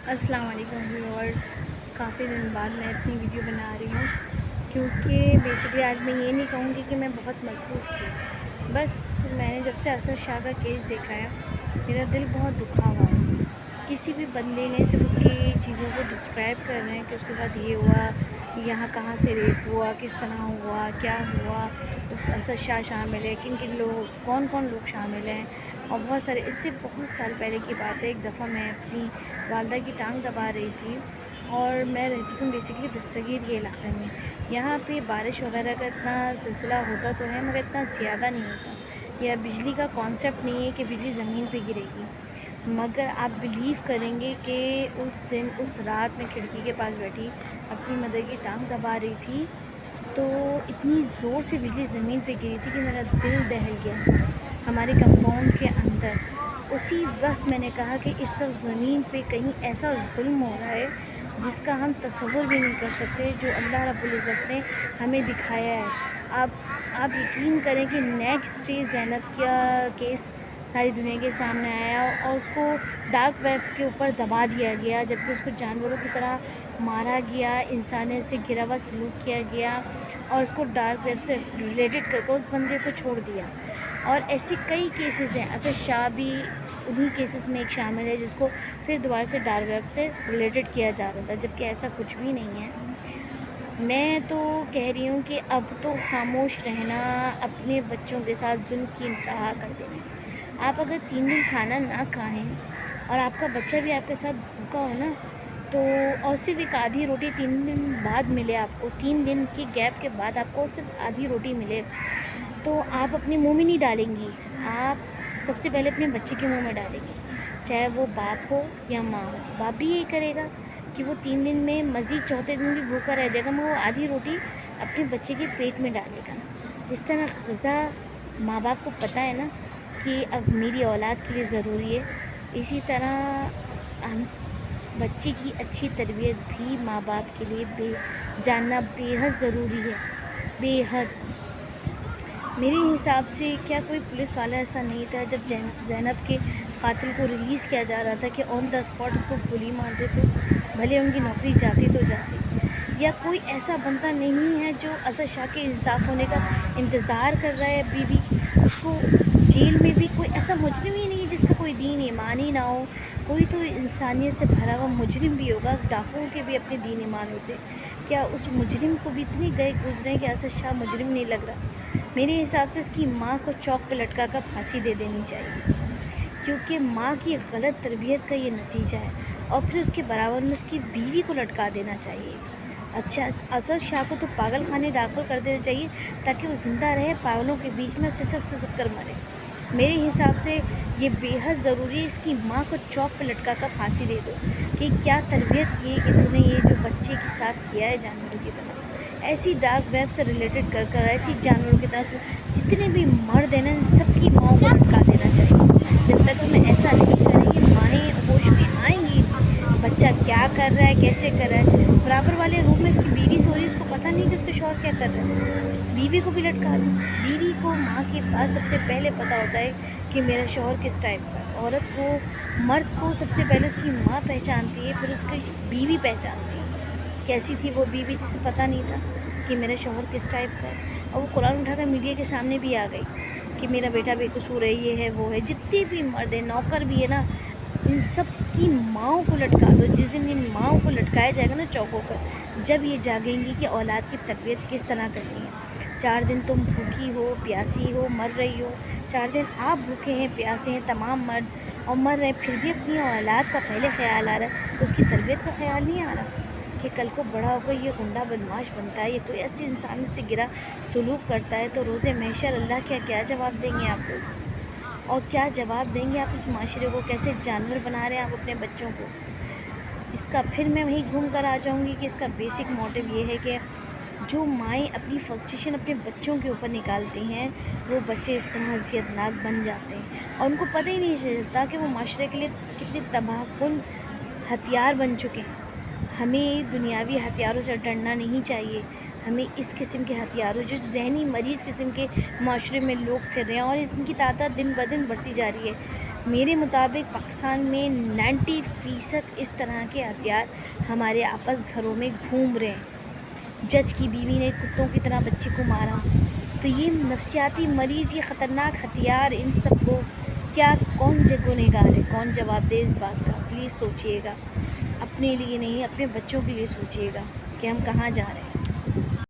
السلام علیکم ویورز، کافی دن بعد میں اپنی ویڈیو بنا رہی ہوں کیونکہ بیسکلی آج میں یہ نہیں کہوں گی کہ میں بہت مصروف تھی. بس میں نے جب سے اسد شاہ کا کیس دیکھا ہے میرا دل بہت دکھا ہوا ہے. کسی بھی بندے نے صرف اس کی چیزوں کو ڈسکرائب کر رہے ہیں کہ اس کے ساتھ یہ ہوا، یہاں کہاں سے ریپ ہوا، کس طرح ہوا، کیا ہوا، اسد شاہ شامل ہے، کن کن لوگ، کون کون لوگ شامل ہیں، اور بہت سارے. اس سے بہت سال پہلے کی بات ہے. ایک دفعہ میں اپنی والدہ کی ٹانگ دبا رہی تھی اور میں رہتی ہوں بیسکلی دستگیر کے علاقے میں. یہاں پہ بارش وغیرہ کا اتنا سلسلہ ہوتا تو ہے مگر اتنا زیادہ نہیں ہوتا. یا بجلی کا کانسیپٹ نہیں ہے کہ بجلی زمین پہ گرے گی. مگر آپ بلیو کریں گے کہ اس دن اس رات میں کھڑکی کے پاس بیٹھی اپنی مدر کی ٹانگ دبا رہی تھی تو اتنی زور سے بجلی زمین پہ گری تھی کہ میرا دل دہل گیا. ہمارے کمپاؤنڈ کے اندر اسی وقت میں نے کہا کہ اس وقت زمین پہ کہیں ایسا ظلم ہو رہا ہے جس کا ہم تصور بھی نہیں کر سکتے، جو اللہ رب العزت نے ہمیں دکھایا ہے. آپ یقین کریں کہ نیکسٹ ڈے زینب کا کیس ساری دنیا کے سامنے آیا اور اس کو ڈارک ویب کے اوپر دبا دیا گیا، جبکہ اس کو جانوروں کی طرح مارا گیا، انسانیت سے گھرا ہوا سلوک کیا گیا اور اس کو ڈارک ویب سے ریلیٹڈ کر کے اس بندے کو چھوڑ دیا. اور ایسی کئی کیسز ہیں. اسد شاہ بھی انہی کیسز میں ایک شامل ہے جس کو پھر دوبارہ سے ڈارک ویب سے ریلیٹڈ کیا جا رہا تھا، جبکہ ایسا کچھ بھی نہیں ہے. میں تو کہہ رہی ہوں کہ اب تو خاموش رہنا اپنے بچوں کے ساتھ ظلم کی انتہا کر دینا. آپ اگر 3 دن کھانا نہ کھائیں اور آپ کا بچہ بھی آپ کے ساتھ بھوکا ہو نا، تو اور صرف ایک آدھی روٹی 3 دن بعد ملے آپ کو، 3 دن کی گیپ کے بعد آپ کو صرف آدھی روٹی ملے، تو آپ اپنے منہ میں نہیں ڈالیں گی. آپ سب سے پہلے اپنے بچے کے منہ میں ڈالیں گی، چاہے وہ باپ ہو یا ماں ہو. باپ بھی یہی کرے گا کہ وہ 3 دن میں مزید چوتھے دن بھی بھوکا رہ جائے گا مگر وہ آدھی روٹی اپنے بچے کے پیٹ میں ڈالے گا. جس طرح غذا ماں باپ کو پتہ ہے نا کہ اب میری اولاد کے لیے ضروری ہے، اسی طرح ہم بچے کی اچھی تربیت بھی ماں باپ کے لیے جاننا بے حد ضروری ہے. بے حد. میرے حساب سے کیا کوئی پولیس والا ایسا نہیں تھا جب زینب کے قاتل کو ریلیز کیا جا رہا تھا کہ آن دا اسپاٹ اس کو گولی مار دیتے، بھلے ان کی نوکری جاتی تو جاتی. یا کوئی ایسا بندہ نہیں ہے جو اسد شاہ کے انصاف ہونے کا انتظار کر رہا ہے ابھی بھی. اس کو جیل میں بھی کوئی ایسا مجرم ہی نہیں ہے جس کا کوئی دین ایمان ہی نہ ہو. کوئی تو انسانیت سے بھرا ہوا مجرم بھی ہوگا. ڈاکوؤں کے بھی اپنے دین ایمان ہوتے. کیا اس مجرم کو بھی اتنے گئے گزرے کہ اسد شاہ مجرم نہیں لگ رہا؟ میرے حساب سے اس کی ماں کو چوک پہ لٹکا کر پھانسی دے دینی چاہیے، کیونکہ ماں کی غلط تربیت کا یہ نتیجہ ہے. اور پھر اس کے برابر میں اس کی بیوی کو لٹکا دینا چاہیے. اچھا، اسد شاہ کو تو پاگل خانے داخل کر دینا چاہیے تاکہ وہ زندہ رہے پاگلوں کے بیچ میں، اسے سسک کر مرے. میرے حساب سے یہ بے حد ضروری ہے. اس کی ماں کو چوک پہ لٹکا کر پھانسی دے دو کہ کیا تربیت کی ہے کہ تو نے یہ جو بچے کے ساتھ کیا ہے جانوروں کی طرح. ایسی ڈارک ویب سے ریلیٹڈ کر کر ایسی جانوروں کی طرح جتنے بھی مرد ہیں نا ان سب کی ماؤں کو لٹکا دینا چاہیے. جب تک ہمیں ایسا نہیں کریں گے مائیں ہوش میں آئیں گی بچہ کیا کر رہا ہے، کیسے کر رہا ہے. برابر والے روم میں اس کی بیوی سو رہی ہے، اس کو پتہ نہیں کہ اس کے شوہر کیا کر رہا ہے. بیوی کو بھی لٹکا دیں. بیوی کو ماں کے بعد سب سے پہلے پتہ ہوتا ہے کہ میرا شوہر کس ٹائپ کا ہے. عورت کو، مرد کو سب سے پہلے اس کی ماں پہچانتی ہے، پھر اس کی بیوی پہچانتی ہے. کیسی تھی وہ بیوی جسے پتہ نہیں تھا کہ میرا شوہر کس ٹائپ کا ہے، اور وہ قرآن اٹھا کر میڈیا کے سامنے بھی آ گئی کہ میرا بیٹا بے قصور ہے، یہ ہے وہ ہے. جتنے بھی مرد ہیں، نوکر بھی ہے نا، ان سب کی ماؤں کو لٹکا دو. جس دن ان ماؤں کو لٹکایا جائے گا نا چوکوں پر، جب یہ جاگیں گی کہ اولاد کی تربیت کس طرح کرنی ہے. 4 دن تم بھوکی ہو، پیاسی ہو، مر رہی ہو. 4 دن آپ بھوکے ہیں، پیاسے ہیں، تمام مرد، اور مر رہے ہیں، پھر بھی اپنی اولاد کا پہلے خیال آ رہا ہے تو اس کی تربیت کا خیال نہیں آ رہا کہ کل کو بڑا ہو کر یہ غنڈہ بدماش بنتا ہے، یہ کوئی ایسی انسان سے گرا سلوک کرتا ہے تو روز محشر اللہ کیا جواب دیں گے آپ لوگ؟ اور کیا جواب دیں گے آپ اس معاشرے کو؟ کیسے جانور بنا رہے ہیں آپ اپنے بچوں کو؟ اس کا پھر میں وہیں گھوم کر آ جاؤں گی کہ اس کا بیسک موٹیو یہ ہے کہ جو مائیں اپنی فرسٹریشن اپنے بچوں کے اوپر نکالتی ہیں وہ بچے اس طرح اذیت ناک بن جاتے ہیں اور ان کو پتہ ہی نہیں چلتا کہ وہ معاشرے کے لیے کتنے تباہ کن ہتھیار بن چکے ہیں. ہمیں دنیاوی ہتھیاروں سے ڈرنا نہیں چاہیے. ہمیں اس قسم کے ہتھیاروں، جو ذہنی مریض قسم کے معاشرے میں لوگ پھر رہے ہیں اور ان کی تعداد دن بدن بڑھتی جا رہی ہے. میرے مطابق پاکستان میں 90% اس طرح کے ہتھیار ہمارے آپس گھروں میں گھوم رہے ہیں۔ جج کی بیوی نے کتوں کی طرح بچے کو مارا، تو یہ نفسیاتی مریض، یہ خطرناک ہتھیار، ان سب کو کیا کون گنہگار ہے، کون جواب دے اس بات کا؟ پلیز سوچئے گا، اپنے لیے نہیں اپنے بچوں کے لیے سوچئے گا کہ ہم کہاں جا رہے ہیں۔